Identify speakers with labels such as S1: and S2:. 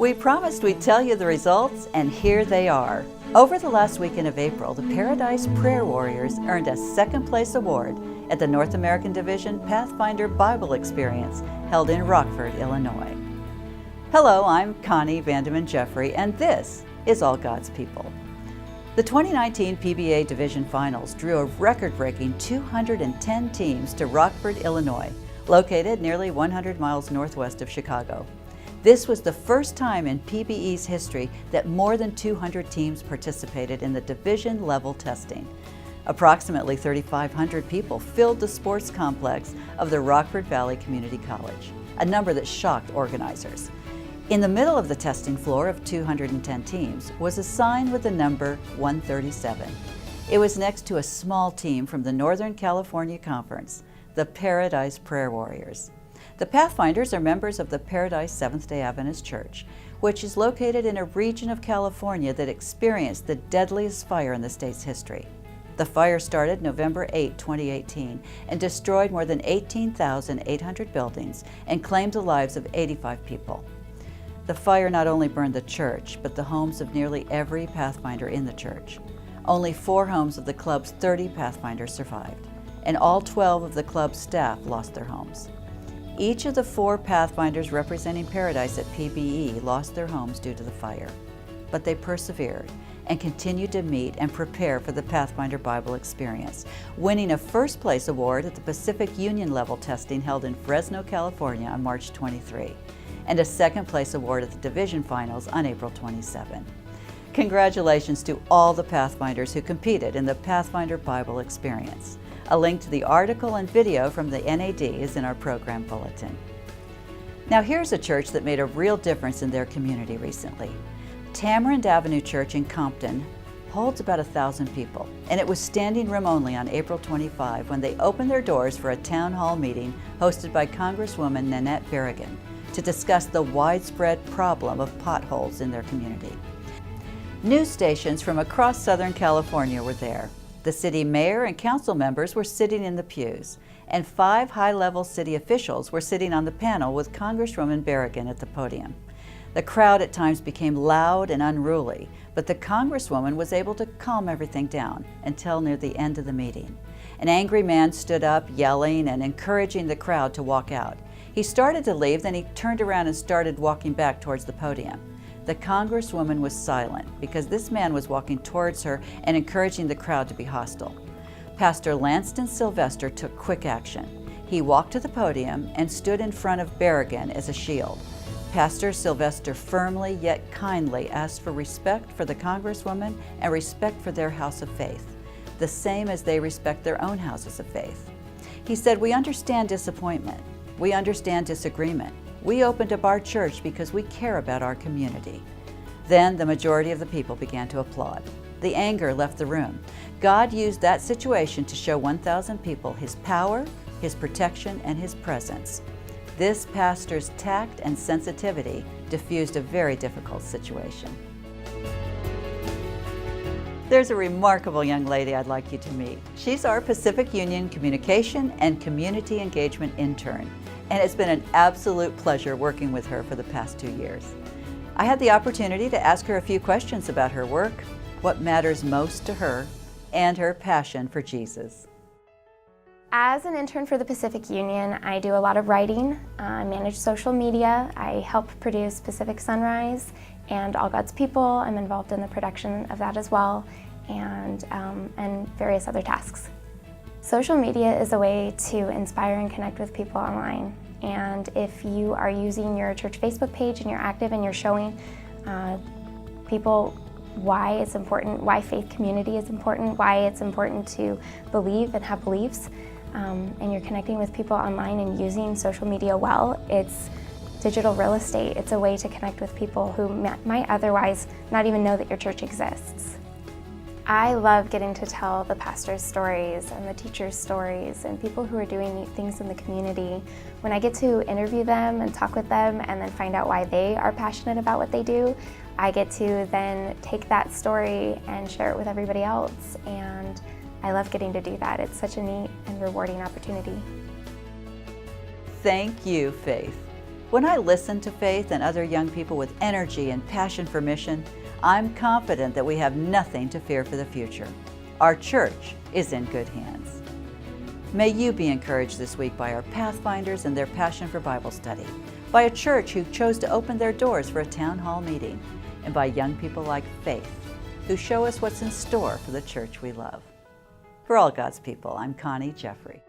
S1: We promised we'd tell you the results, and here they are. Over the last weekend of April, the Paradise Prayer Warriors earned a second place award at the North American Division Pathfinder Bible Experience held in Rockford, Illinois. Hello, I'm Connie Vandeman Jeffrey, and this is All God's People. The 2019 PBE Division Finals drew a record-breaking 210 teams to Rockford, Illinois, located nearly 100 miles northwest of Chicago. This was the first time in PBE's history that more than 200 teams participated in the division-level testing. Approximately 3,500 people filled the sports complex of the Rockford Valley Community College, a number that shocked organizers. In the middle of the testing floor of 210 teams was a sign with the number 137. It was next to a small team from the Northern California Conference, the Paradise Prayer Warriors. The Pathfinders are members of the Paradise Seventh-day Adventist Church, which is located in a region of California that experienced the deadliest fire in the state's history. The fire started November 8, 2018, and destroyed more than 18,800 buildings and claimed the lives of 85 people. The fire not only burned the church, but the homes of nearly every Pathfinder in the church. Only 4 homes of the club's 30 Pathfinders survived, and all 12 of the club's staff lost their homes. Each of the 4 Pathfinders representing Paradise at PBE lost their homes due to the fire, but they persevered and continued to meet and prepare for the Pathfinder Bible Experience, winning a first-place award at the Pacific Union level testing held in Fresno, California on March 23, and a second-place award at the Division Finals on April 27. Congratulations to all the Pathfinders who competed in the Pathfinder Bible Experience. A link to the article and video from the NAD is in our program bulletin. Now here's a church that made a real difference in their community recently. Tamarind Avenue Church in Compton holds about 1,000 people, and it was standing room only on April 25 when they opened their doors for a town hall meeting hosted by Congresswoman Nanette Berrigan to discuss the widespread problem of potholes in their community. News stations from across Southern California were there. The city mayor and council members were sitting in the pews, and 5 high-level city officials were sitting on the panel with Congresswoman Berrigan at the podium. The crowd at times became loud and unruly, but the Congresswoman was able to calm everything down until near the end of the meeting. An angry man stood up, yelling and encouraging the crowd to walk out. He started to leave, then he turned around and started walking back towards the podium. The Congresswoman was silent because this man was walking towards her and encouraging the crowd to be hostile. Pastor Lanston Sylvester took quick action. He walked to the podium and stood in front of Berrigan as a shield. Pastor Sylvester firmly yet kindly asked for respect for the Congresswoman and respect for their house of faith, the same as they respect their own houses of faith. He said, "We understand disappointment. We understand disagreement. We opened up our church because we care about our community." Then the majority of the people began to applaud. The anger left the room. God used that situation to show 1,000 people His power, His protection, and His presence. This pastor's tact and sensitivity diffused a very difficult situation. There's a remarkable young lady I'd like you to meet. She's our Pacific Union Communication and Community Engagement intern, and it's been an absolute pleasure working with her for the past 2 years. I had the opportunity to ask her a few questions about her work, what matters most to her, and her passion for Jesus.
S2: As an intern for the Pacific Union, I do a lot of writing, I manage social media, I help produce Pacific Sunrise and All God's People. I'm involved in the production of that as well, and various other tasks. Social media is a way to inspire and connect with people online. And if you are using your church Facebook page and you're active and you're showing people why it's important, why faith community is important, why it's important to believe and have beliefs, and you're connecting with people online and using social media well, it's digital real estate. It's a way to connect with people who might otherwise not even know that your church exists. I love getting to tell the pastors' stories and the teachers' stories and people who are doing neat things in the community. When I get to interview them and talk with them and then find out why they are passionate about what they do, I get to then take that story and share it with everybody else, and I love getting to do that. It's such a neat and rewarding opportunity.
S1: Thank you, Faith. When I listen to Faith and other young people with energy and passion for mission, I'm confident that we have nothing to fear for the future. Our church is in good hands. May you be encouraged this week by our Pathfinders and their passion for Bible study, by a church who chose to open their doors for a town hall meeting, and by young people like Faith, who show us what's in store for the church we love. For all God's people, I'm Connie Jeffrey.